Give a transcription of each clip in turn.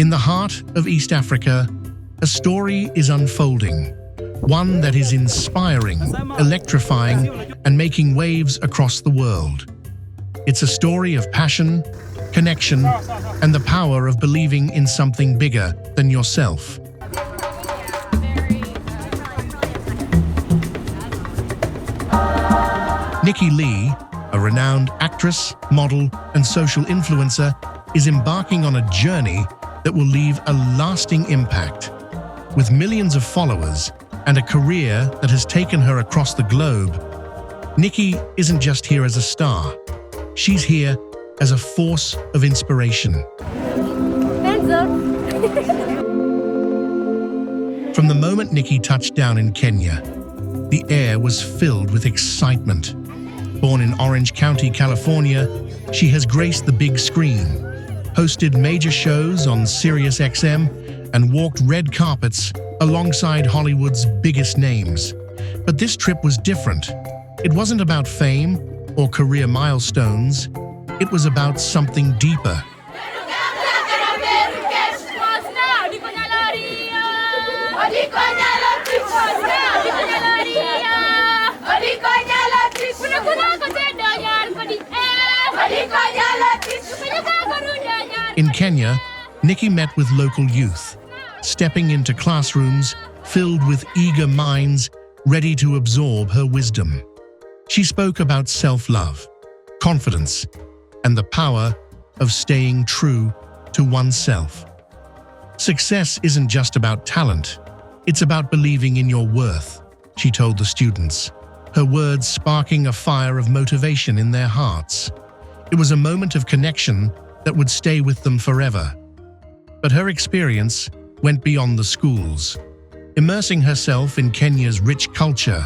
In the heart of East Africa, a story is unfolding, one that is inspiring, electrifying, and making waves across the world. It's a story of passion, connection, and the power of believing in something bigger than yourself. Nikki Leigh, a renowned actress, model, and social influencer, is embarking on a journey that will leave a lasting impact. With millions of followers and a career that has taken her across the globe, Nikki isn't just here as a star. She's here as a force of inspiration. Hands up! From the moment Nikki touched down in Kenya, the air was filled with excitement. Born in Orange County, California, she has graced the big screen, hosted major shows on Sirius XM, and walked red carpets alongside Hollywood's biggest names. But this trip was different. It wasn't about fame or career milestones. It was about something deeper. In Kenya, Nikki met with local youth, stepping into classrooms filled with eager minds ready to absorb her wisdom. She spoke about self-love, confidence, and the power of staying true to oneself. Success isn't just about talent, it's about believing in your worth, she told the students, her words sparking a fire of motivation in their hearts. It was a moment of connection that would stay with them forever. But her experience went beyond the schools, immersing herself in Kenya's rich culture.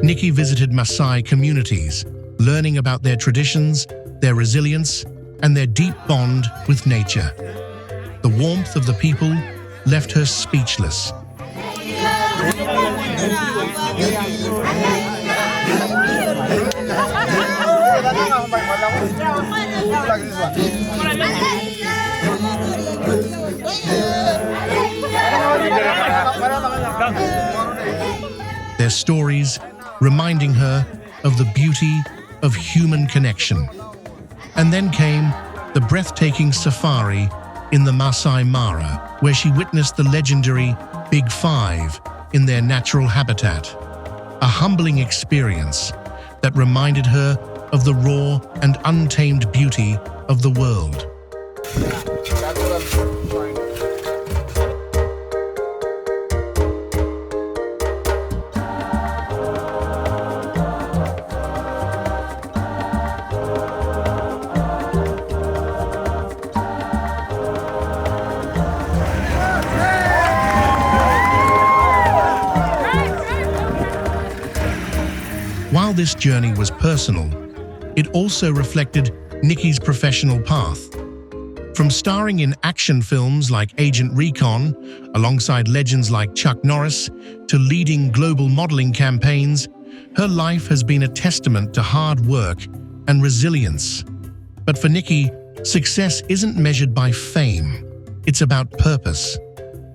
Nikki visited Maasai communities, learning about their traditions, their resilience, and their deep bond with nature. The warmth of the people left her speechless. Their stories reminding her of the beauty of human connection. And then came the breathtaking safari in the Maasai Mara, where she witnessed the legendary Big Five in their natural habitat. A humbling experience that reminded her of the raw and untamed beauty of the world. While this journey was personal, it also reflected Nikki's professional path. From starring in action films like Agent Recon, alongside legends like Chuck Norris, to leading global modeling campaigns, her life has been a testament to hard work and resilience. But for Nikki, success isn't measured by fame. It's about purpose.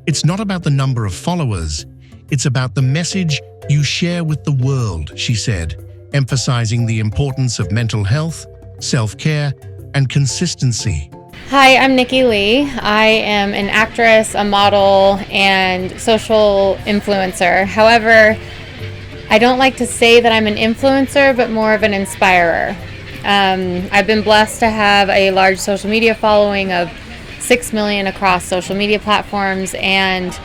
It's not about the number of followers. It's about the message you share with the world, she said, emphasizing the importance of mental health, self-care, and consistency. Hi, I'm Nikki Leigh. I am an actress, a model, and social influencer. However, I don't like to say that I'm an influencer, but more of an inspirer. I've been blessed to have a large social media following of 6 million across social media platforms, and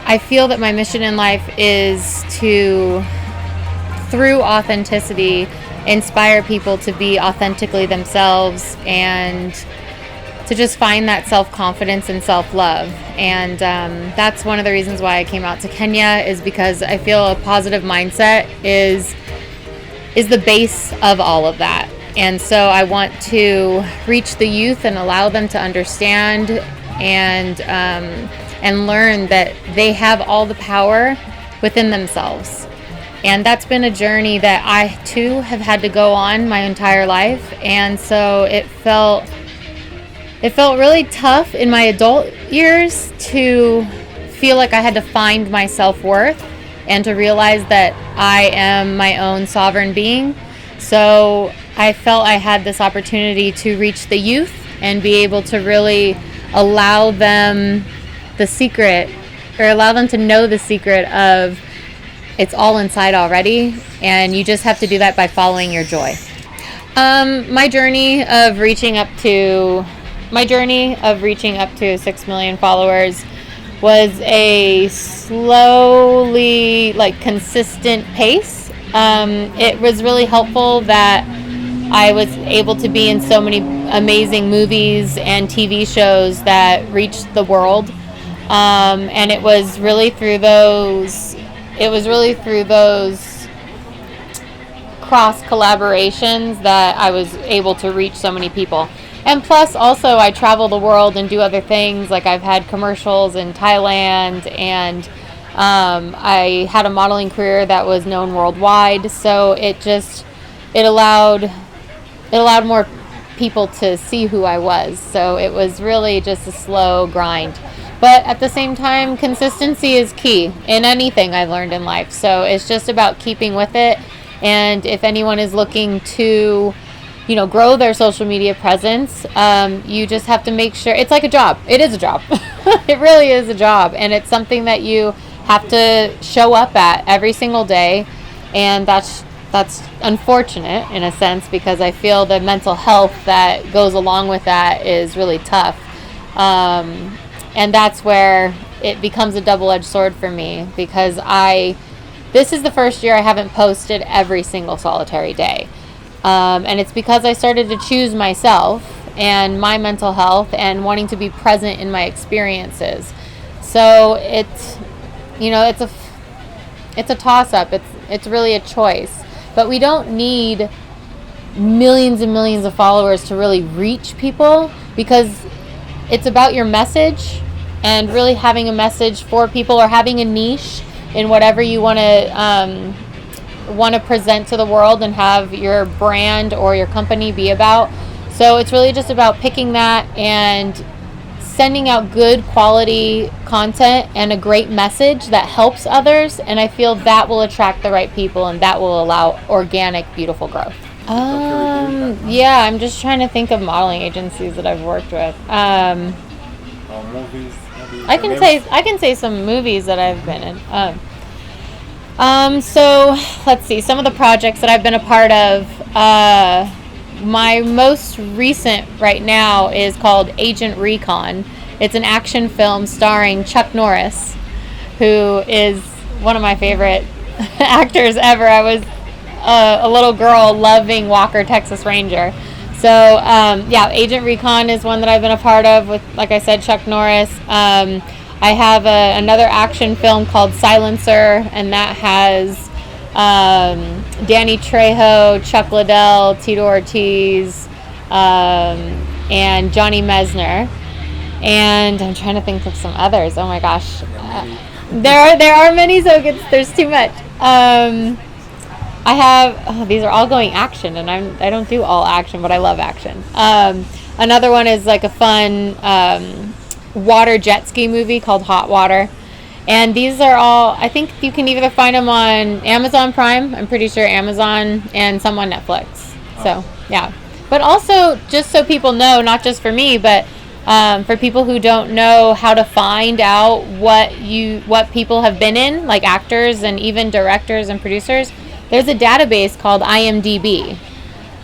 I feel that my mission in life is to, through authenticity, inspire people to be authentically themselves and to just find that self-confidence and self-love. And that's one of the reasons why I came out to Kenya, is because I feel a positive mindset is the base of all of that. And so I want to reach the youth and allow them to understand and learn that they have all the power within themselves. And that's been a journey that I too have had to go on my entire life. And so it felt really tough in my adult years to feel like I had to find my self-worth and to realize that I am my own sovereign being. So I felt I had this opportunity to reach the youth and be able to really allow them the secret, or allow them to know the secret of it's all inside already, and you just have to do that by following your joy. My journey of reaching up to 6 million followers was a slowly, consistent pace. It was really helpful that I was able to be in so many amazing movies and TV shows that reached the world. And it was really through those cross collaborations that I was able to reach so many people. And plus, also, I travel the world and do other things. Like, I've had commercials in Thailand, and I had a modeling career that was known worldwide. So it allowed more people to see who I was. So it was really just a slow grind. But at the same time, consistency is key in anything I've learned in life. So it's just about keeping with it. And if anyone is looking to, grow their social media presence, you just have to make sure. It's like a job. It is a job. It really is a job. And it's something that you have to show up at every single day. And that's unfortunate in a sense, because I feel the mental health that goes along with that is really tough. And that's where it becomes a double-edged sword for me, because this is the first year I haven't posted every single solitary day. And it's because I started to choose myself and my mental health and wanting to be present in my experiences. So it's a toss-up. It's really a choice. But we don't need millions and millions of followers to really reach people, because it's about your message and really having a message for people, or having a niche in whatever you want to present to the world and have your brand or your company be about. So it's really just about picking that and sending out good quality content and a great message that helps others. And I feel that will attract the right people, and that will allow organic, beautiful growth. Yeah, I'm just trying to think of modeling agencies that I've worked with. Movies. I can say some movies that I've been in. So let's see, some of the projects that I've been a part of. My most recent right now is called Agent Recon. It's an action film starring Chuck Norris, who is one of my favorite actors ever. I was a little girl loving Walker, Texas Ranger. So, Agent Recon is one that I've been a part of with, like I said, Chuck Norris. I have another action film called Silencer, and that has Danny Trejo, Chuck Liddell, Tito Ortiz, and Johnny Mesner. And I'm trying to think of some others. Oh my gosh. There are many, so there's too much. These are all going action, and I don't do all action, but I love action. Another one is like a fun water jet ski movie called Hot Water. And these are all, I think you can either find them on Amazon Prime, I'm pretty sure Amazon, and some on Netflix. So, yeah. But also, just so people know, not just for me, but for people who don't know how to find out what people have been in, like actors and even directors and producers, there's a database called IMDb.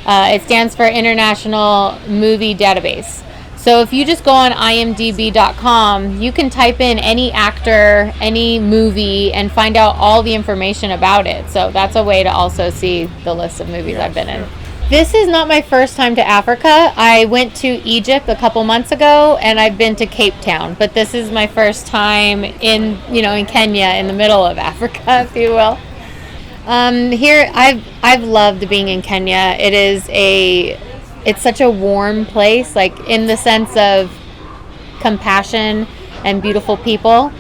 It stands for International Movie Database. So if you just go on imdb.com, you can type in any actor, any movie, and find out all the information about it. So that's a way to also see the list of movies I've been in. This is not my first time to Africa. I went to Egypt a couple months ago, and I've been to Cape Town, but this is my first time in Kenya, in the middle of Africa, if you will. Here, I've loved being in Kenya. It's such a warm place, like in the sense of compassion and beautiful people,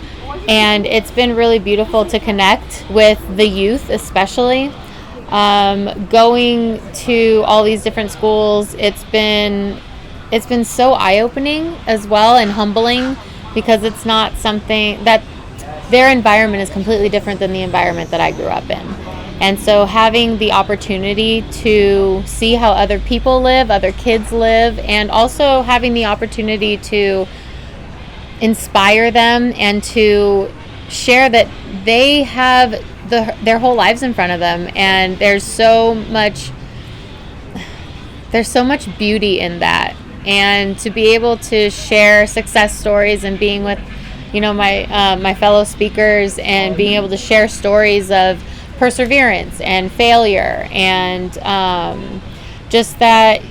and it's been really beautiful to connect with the youth, especially. Going to all these different schools, it's been so eye-opening as well, and humbling, because it's not something that their environment is completely different than the environment that I grew up in. And so having the opportunity to see how other people live, other kids live, and also having the opportunity to inspire them and to share that they have their whole lives in front of them, and there's so much beauty in that. And to be able to share success stories, and being with my fellow speakers, and being able to share stories of perseverance and failure, and just that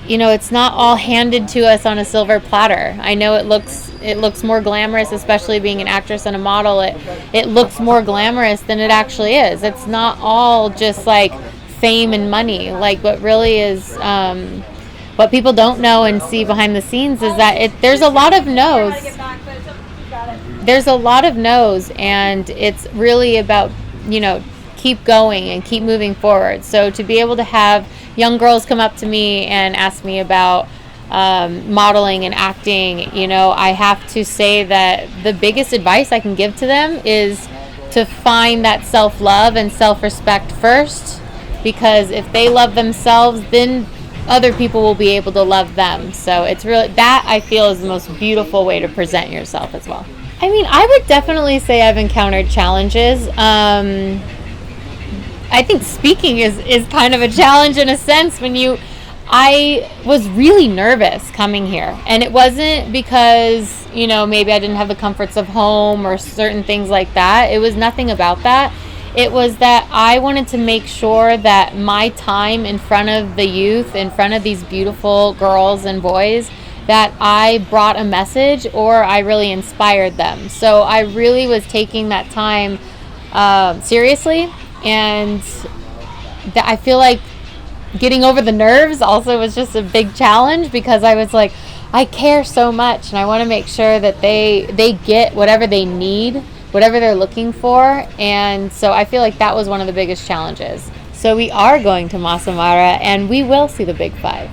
it's not all handed to us on a silver platter. I know it looks more glamorous, especially being an actress and a model. It looks more glamorous than it actually is. It's not all just like fame and money. Like, what really is, what people don't know and see behind the scenes is that there's a lot of no's. There's a lot of no's, and it's really about, keep going and keep moving forward. So to be able to have young girls come up to me and ask me about modeling and acting, I have to say that the biggest advice I can give to them is to find that self-love and self-respect first, because if they love themselves, then other people will be able to love them. So it's really, that I feel is the most beautiful way to present yourself as well. I mean, I would definitely say I've encountered challenges. I think speaking is kind of a challenge in a sense. I was really nervous coming here, and it wasn't because, maybe I didn't have the comforts of home or certain things like that. It was nothing about that. It was that I wanted to make sure that my time in front of the youth, in front of these beautiful girls and boys, that I brought a message, or I really inspired them. So I really was taking that time seriously. And I feel like getting over the nerves also was just a big challenge, because I was like, I care so much, and I want to make sure that they get whatever they need, whatever they're looking for. And so I feel like that was one of the biggest challenges. So we are going to Maasai Mara, and we will see the Big Five.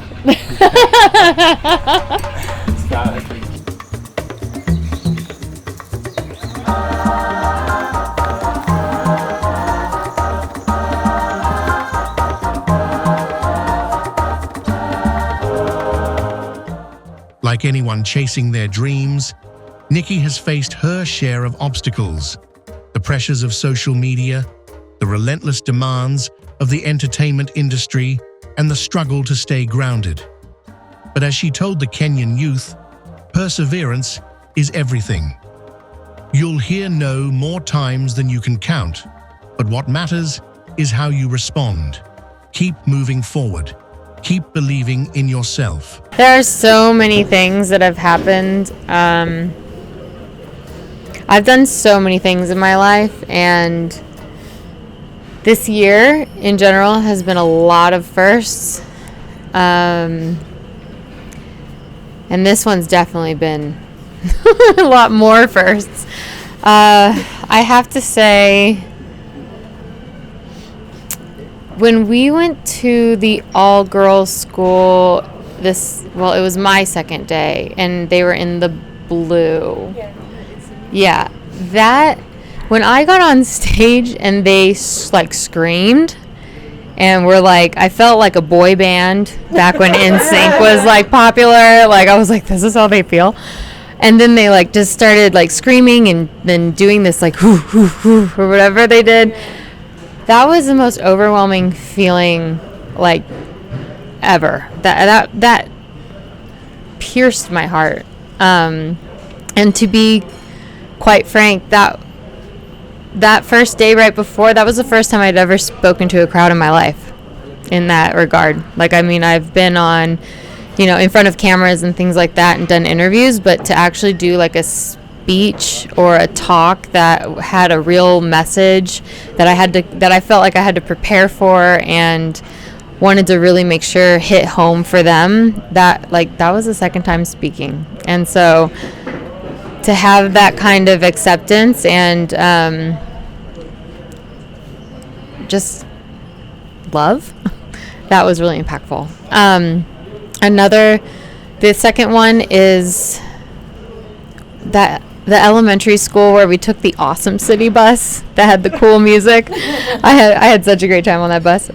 Like anyone chasing their dreams, Nikki has faced her share of obstacles: the pressures of social media, the relentless demands of the entertainment industry, and the struggle to stay grounded. But as she told the Kenyan youth, perseverance is everything. You'll hear no more times than you can count, but what matters is how you respond. Keep moving forward. Keep believing in yourself. There are so many things that have happened. I've done so many things in my life, and this year in general has been a lot of firsts. And this one's definitely been a lot more firsts. I have to say, when we went to the all-girls school, it was my second day, and they were in the blue. Yeah, when I got on stage and they screamed, and I felt like a boy band back when NSYNC was popular. I was like, this is how they feel. And then they just started screaming, and then doing this hoo hoo hoo or whatever they did. That was the most overwhelming feeling ever. That pierced my heart. And to be quite frank, that first day right before, that was the first time I'd ever spoken to a crowd in my life. in that regard. Like, I mean, I've been on, in front of cameras and things like that and done interviews, but to actually do like a speech or a talk that had a real message that I felt like I had to prepare for and wanted to really make sure hit home for them, that was the second time speaking. And so to have that kind of acceptance and just love, that was really impactful. The second one is that the elementary school where we took the awesome city bus that had the cool music. I had such a great time on that bus.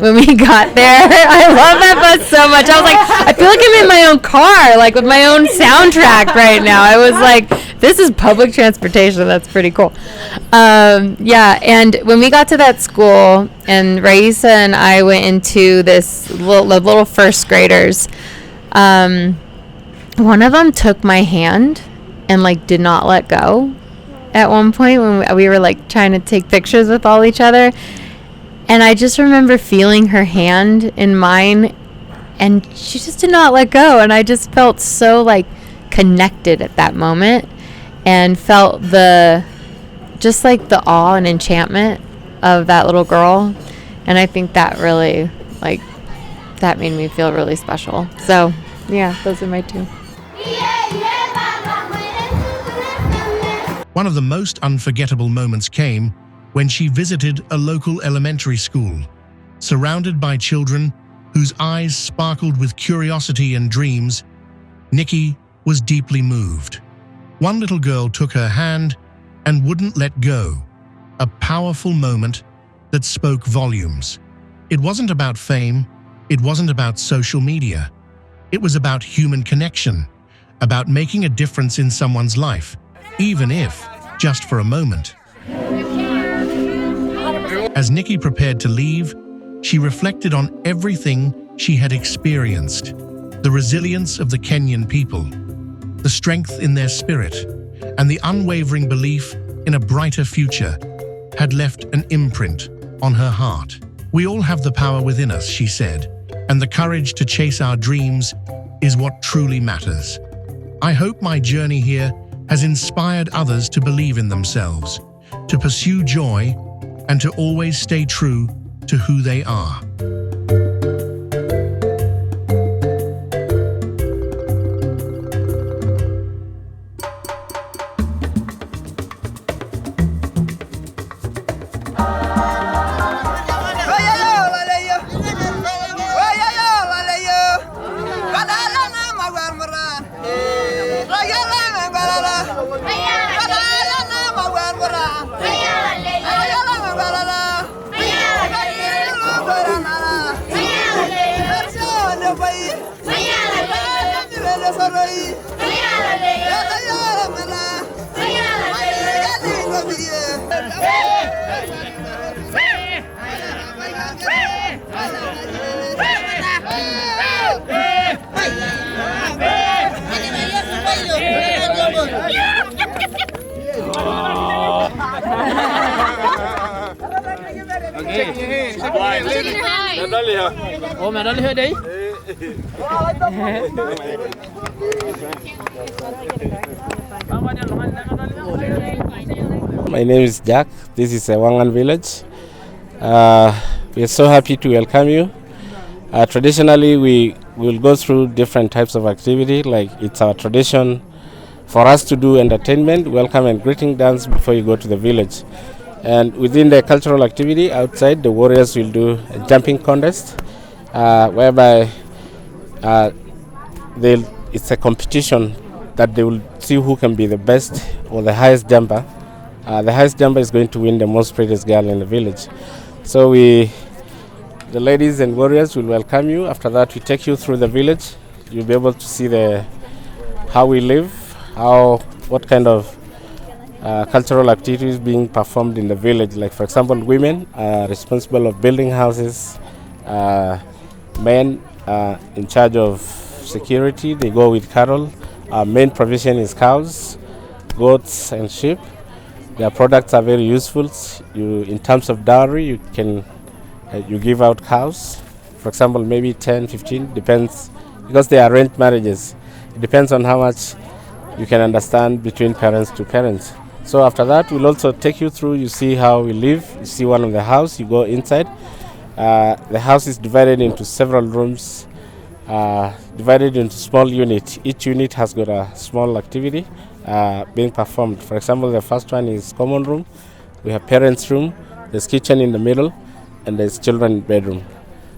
When we got there, I love that bus so much. I was like, I feel like I'm in my own car, like with my own soundtrack right now. I was like, this is public transportation. That's pretty cool. Yeah, and when we got to that school, and Raisa and I went into this little first graders, one of them took my hand and like did not let go at one point when we were like trying to take pictures with all each other. And I just remember feeling her hand in mine, and she just did not let go. And I just felt so like connected at that moment, and felt the awe and enchantment of that little girl. And I think that really that made me feel really special. So yeah, those are my two. One of the most unforgettable moments came when she visited a local elementary school. Surrounded by children whose eyes sparkled with curiosity and dreams, Nikki was deeply moved. One little girl took her hand and wouldn't let go, a powerful moment that spoke volumes. It wasn't about fame, it wasn't about social media. It was about human connection, about making a difference in someone's life, even if just for a moment. As Nikki prepared to leave, she reflected on everything she had experienced: the resilience of the Kenyan people, the strength in their spirit, and the unwavering belief in a brighter future had left an imprint on her heart. We all have the power within us, she said, and the courage to chase our dreams is what truly matters. I hope my journey here has inspired others to believe in themselves, to pursue joy, and to always stay true to who they are. My name is Jack. This is Wangan village. We are so happy to welcome you. Traditionally, we will go through different types of activity. Like, it's our tradition for us to do entertainment, welcome and greeting dance before you go to the village. And within the cultural activity outside, the warriors will do a jumping contest, whereby it's a competition that they will see who can be the best or the highest jumper. The highest jumper is going to win the most prettiest girl in the village. So the ladies and warriors will welcome you. After that, we take you through the village. You'll be able to see how we live, what kind of cultural activities being performed in the village. Like, for example, women are responsible of building houses. Men are in charge of security. They go with cattle. Our main provision is cows, goats, and sheep. Their products are very useful. In terms of dowry, you can You give out cows, for example, maybe 10, 15, depends, because they are arranged marriages. It depends on how much you can understand between parents to parents. So after that, we'll also take you through, you see how we live, you see one of the house, you go inside. The house is divided into several rooms, divided into small units. Each unit has got a small activity being performed. For example, the first one is common room. We have parents' room, there's kitchen in the middle, and there's children bedroom.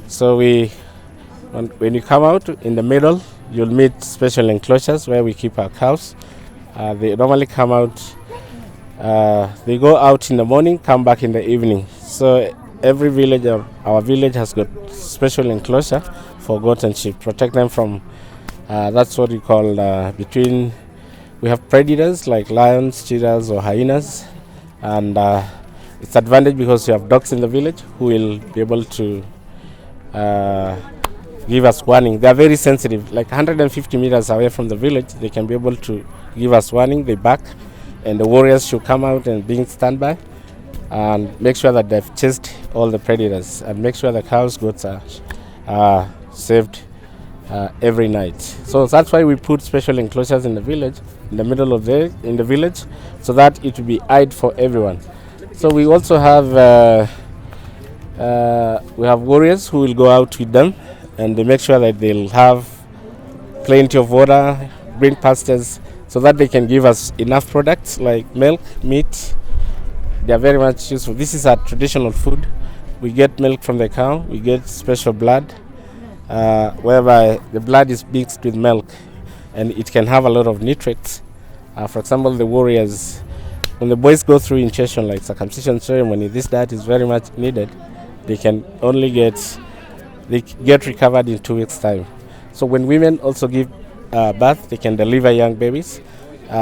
So when you come out in the middle, you'll meet special enclosures where we keep our cows. They normally come out, they go out in the morning, come back in the evening. So every village, or our village, has got special enclosure for goats and sheep, protect them from, that's what we call we have predators like lions, cheetahs or hyenas, and it's advantage because you have dogs in the village who will be able to give us warning. They are very sensitive, like 150 meters away from the village, they can be able to give us warning. They bark, and the warriors should come out and be in standby and make sure that they've chased all the predators and make sure the cows, goats are saved every night. So that's why we put special enclosures in the village, in the middle of in the village, so that it will be eyed for everyone. So we also have warriors who will go out with them, and they make sure that they'll have plenty of water, green pastures, so that they can give us enough products like milk, meat. They are very much useful. This is our traditional food. We get milk from the cow, we get special blood, whereby the blood is mixed with milk, and it can have a lot of nitrates. For example, the warriors, when the boys go through initiation like circumcision ceremony, that is very much needed. They can only get recovered in 2 weeks' time. So when women also give birth, they can deliver young babies.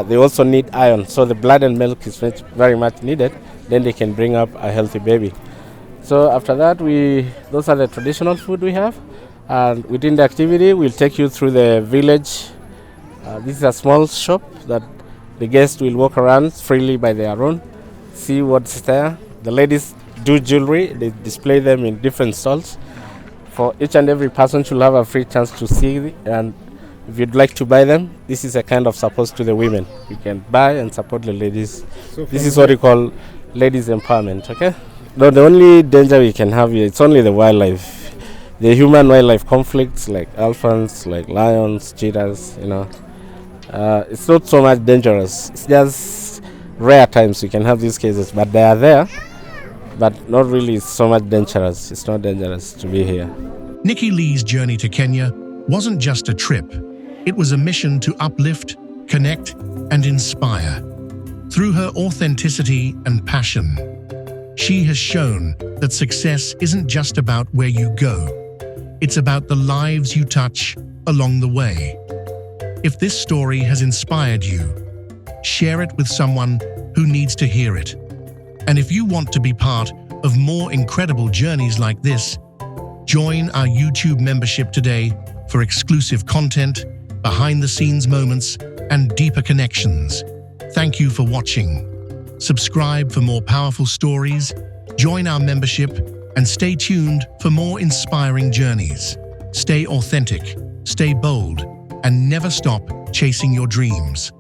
They also need iron, so the blood and milk is very much needed. Then they can bring up a healthy baby. So after that, those are the traditional food we have. And within the activity, we'll take you through the village. This is a small shop that the guests will walk around freely by their own, see what's there. The ladies do jewelry, they display them in different stalls. For each and every person should have a free chance to see, and if you'd like to buy them, this is a kind of support to the women. You can buy and support the ladies. So this is what we call ladies empowerment, okay? No, the only danger we can have here, it's only the wildlife. The human-wildlife conflicts like elephants, like lions, cheetahs, it's not so much dangerous. It's just rare times we can have these cases, but they are there, but not really so much dangerous. It's not dangerous to be here. Nikki Leigh's journey to Kenya wasn't just a trip. It was a mission to uplift, connect, and inspire. Through her authenticity and passion, she has shown that success isn't just about where you go. It's about the lives you touch along the way. If this story has inspired you, share it with someone who needs to hear it. And if you want to be part of more incredible journeys like this, join our YouTube membership today for exclusive content, behind-the-scenes moments, and deeper connections. Thank you for watching. Subscribe for more powerful stories, join our membership, and stay tuned for more inspiring journeys. Stay authentic, stay bold, and never stop chasing your dreams.